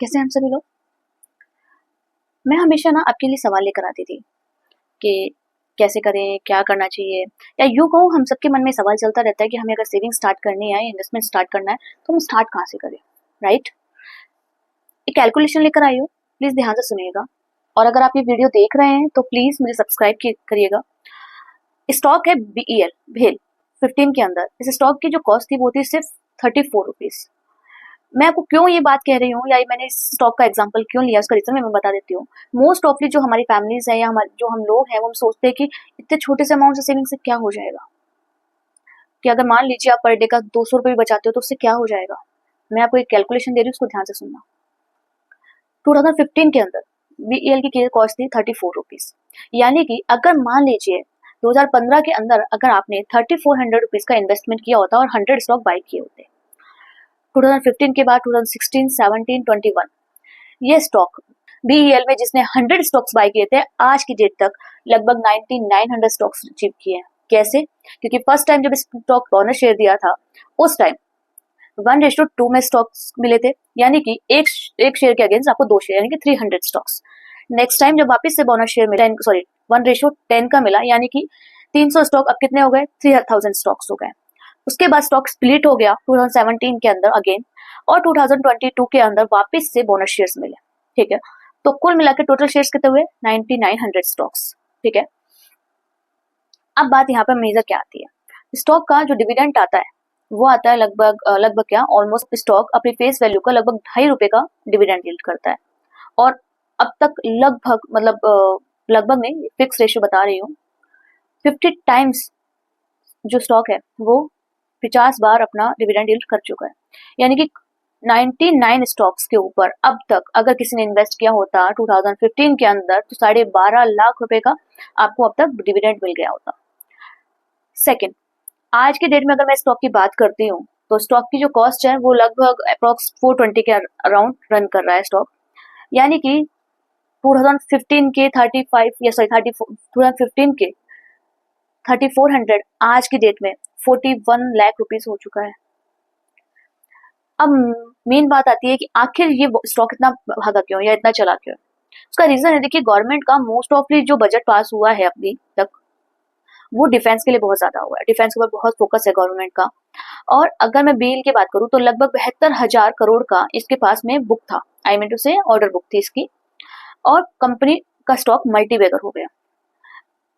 कैसे हैं हम सभी लोग। मैं हमेशा ना आपके लिए सवाल लेकर आती थी कि कैसे करें, क्या करना चाहिए, या यूँ कहूँ हम सबके मन में सवाल चलता रहता है कि हमें अगर सेविंग स्टार्ट करनी है, इन्वेस्टमेंट स्टार्ट करना है, तो हम स्टार्ट कहाँ से करें, राइट? एक कैलकुलेशन लेकर आई हूँ, प्लीज़ ध्यान से सुनिएगा। और अगर आप ये वीडियो देख रहे हैं तो प्लीज़ मुझे सब्सक्राइब करिएगा। स्टॉक है BEL, भेल 15 के अंदर। इस स्टॉक की जो कॉस्ट थी वो थी सिर्फ 34 रुपीज़। मैं आपको क्यों ये बात कह रही हूँ, या मैंने इस स्टॉक का एग्जांपल क्यों लिया, उसका रीजन मैं बता देती हूँ। मोस्ट ऑफली जो हमारी फैमिलीज है या हमारे जो हम लोग हैं, वो हम सोचते हैं कि इतने छोटे से अमाउंट से सेविंग से क्या हो जाएगा, कि अगर मान लीजिए आप पर डे का 200 रुपये भी बचाते हो तो उससे क्या हो जाएगा। मैं आपको एक कैलकुलेशन दे रही हूँ, उसको ध्यान से सुनना। 2015 के अंदर BEL की कॉस्ट थी 34 रुपीज। यानी कि अगर मान लीजिए 2015 के अंदर अगर आपने 3400 रुपीज का इन्वेस्टमेंट किया होता और 100 स्टॉक बाई किए होते, 2015 के बाद 2016, 17, 21 ये स्टॉक BEL में जिसने 100 स्टॉक्स बाय किए थे, आज की डेट तक लगभग 9900 स्टॉक्स अचीव किए हैं। कैसे? क्योंकि फर्स्ट टाइम जब स्टॉक बोनस शेयर दिया था, उस टाइम 1:2 में स्टॉक्स मिले थे, यानी कि एक शेयर के अगेंस्ट आपको 2 शेयर, यानी कि 300 स्टॉक्स। नेक्स्ट टाइम जब वापस से बोनस शेयर मिला, 1:10 का मिला, यानी कि 300 स्टॉक अब कितने हो गए, 3000 स्टॉक्स हो गए। उसके बाद स्टॉक स्प्लिट हो गया 2017 के अंदर अगेन, और 2022 के अंदर वापस से बोनस शेयर्स मिले। ठीक है, तो कुल मिला के टोटल शेयर्स कितने हुए, 9900 स्टॉक्स। ठीक है, अब बात यहाँ पे मेजर क्या आती है, स्टॉक का जो डिविडेंड आता है वो आता है लगभग क्या, ऑलमोस्ट स्टॉक अपनी फेस वैल्यू का लगभग ₹2.5 का डिविडेंड यील्ड करता है। और अब तक लगभग नहीं, फिक्स रेशियो बता रही हूँ, 50 टाइम्स जो स्टॉक है वो 50 बार अपना डिविडेंड यील्ड कर चुका है। यानी कि 99 स्टॉक्स के ऊपर अब तक अगर किसी ने इन्वेस्ट किया होता 2015 के अंदर, तो 12.5 लाख रुपए का आपको अब तक डिविडेंड मिल गया होता। सेकंड, आज के डेट में अगर मैं स्टॉक की बात करती हूँ, तो स्टॉक की जो कॉस्ट है वो लगभग अप्रॉक्स 420 के अराउंड रन कर रहा है स्टॉक। यानी कि 2015 के 2015 के 3400 आज की डेट में 41 लाख रुपीस हो चुका है। अब मेन बात आती है कि आखिर ये स्टॉक इतना भागा क्यों या इतना चला क्यों। उसका रीजन है, देखिए, गवर्नमेंट का मोस्ट ऑफली जो बजट पास हुआ है अभी तक, वो डिफेंस के लिए बहुत ज्यादा हुआ है। डिफेंस के ऊपर बहुत फोकस है गवर्नमेंट का। और अगर मैं BEL की बात करूं तो लगभग 72,000 करोड़ का इसके पास में बुक था, आई मीन टू से ऑर्डर बुक थी इसकी, और कंपनी का स्टॉक मल्टीबैगर हो गया।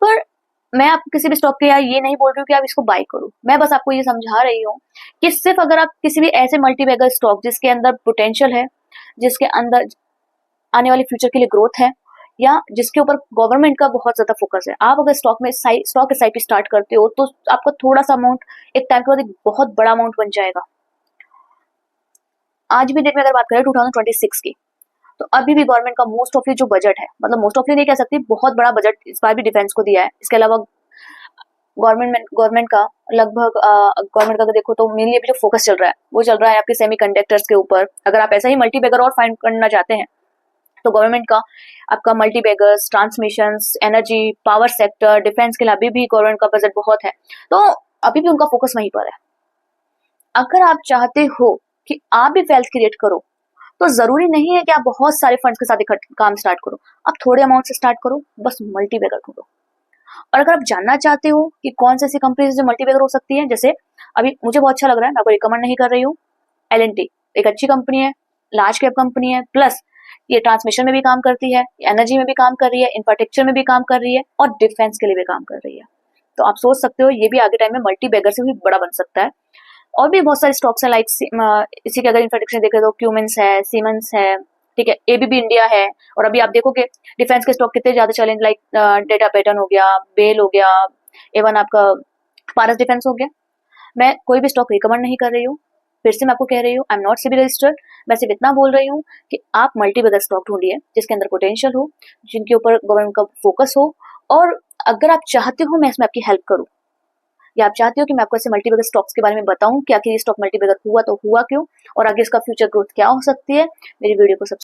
पर मैं आपको किसी भी स्टॉक के यार ये नहीं बोल रही हूँ कि आप इसको बाय करो, मैं बस आपको ये समझा रही हूँ कि सिर्फ अगर आप किसी भी ऐसे मल्टीबैगर स्टॉक जिसके अंदर पोटेंशियल है, जिसके अंदर आने वाले फ्यूचर के लिए ग्रोथ है, या जिसके ऊपर गवर्नमेंट का बहुत ज्यादा फोकस है, आप अगर स्टॉक SIP स्टार्ट करते हो तो आपका थोड़ा सा अमाउंट एक टाइम के बाद एक बहुत बड़ा अमाउंट बन जाएगा। आज भी डेट में अगर बात करें 2026 की, तो अभी भी गवर्नमेंट का मोस्ट ऑफली जो बजट है, मतलब मोस्ट ऑफली नहीं कह सकती, बहुत बड़ा बजट इस बार भी डिफेंस को दिया है। इसके अलावा गवर्नमेंट का लगभग गवर्नमेंट का अगर देखो तो मेनली अभी जो फोकस चल रहा है वो चल रहा है आपके सेमीकंडक्टर्स के ऊपर। अगर आप ऐसा ही मल्टीबैगर और फाइंड करना चाहते हैं तो गवर्नमेंट का आपका multibaggers, transmissions, energy, power sector, defence के लिए अभी भी गवर्नमेंट का बजट बहुत है, तो अभी भी उनका फोकस वहीं पर है। अगर आप चाहते हो कि आप भी वेल्थ क्रिएट करो, तो जरूरी नहीं है कि आप बहुत सारे फंड्स के साथ काम स्टार्ट करो, आप थोड़े अमाउंट से स्टार्ट करो, बस मल्टीबैगर ढूंढो। और अगर आप जानना चाहते हो कि कौन सी ऐसी कंपनी जो मल्टीबैगर हो सकती है, जैसे अभी मुझे बहुत अच्छा लग रहा है, मैं आपको रिकमेंड नहीं कर रही हूँ, L&T एक अच्छी कंपनी है, लार्ज कैप कंपनी है, प्लस ये ट्रांसमिशन में भी काम करती है, एनर्जी में भी काम कर रही है, इंफ्रास्ट्रक्चर में भी काम कर रही है, और डिफेंस के लिए भी काम कर रही है। तो आप सोच सकते हो ये भी आगे टाइम में मल्टीबैगर से भी बड़ा बन सकता है। और भी बहुत सारे स्टॉक्स हैं, लाइक इसी के अगर इंफ्रास्ट्रक्चर देखें तो क्यूमेंस है, सीमेंस है, ठीक है, ABB इंडिया है। और अभी आप देखोगे डिफेंस के स्टॉक कितने ज्यादा चले, लाइक डेटा पैटर्न हो गया, बेल हो गया, एवन आपका पारस डिफेंस हो गया। मैं कोई भी स्टॉक रिकमेंड नहीं कर रही हूँ, फिर से मैं आपको कह रही हूँ, I am not SEBI registered. मैं सिर्फ इतना बोल रही हूँ कि आप मल्टीबैगर स्टॉक ढूंढिए जिसके अंदर पोटेंशियल हो, जिनके ऊपर गवर्नमेंट का फोकस हो। और अगर आप चाहते हो मैं इसमें आपकी हेल्प करूँ, या आप चाहते हो कि मैं आपको ऐसे मल्टीबैगर स्टॉक्स के बारे में बताऊं कि आखिर ये स्टॉक मल्टीबैगर हुआ तो हुआ क्यों, और आगे इसका फ्यूचर ग्रोथ क्या हो सकती है, मेरी वीडियो को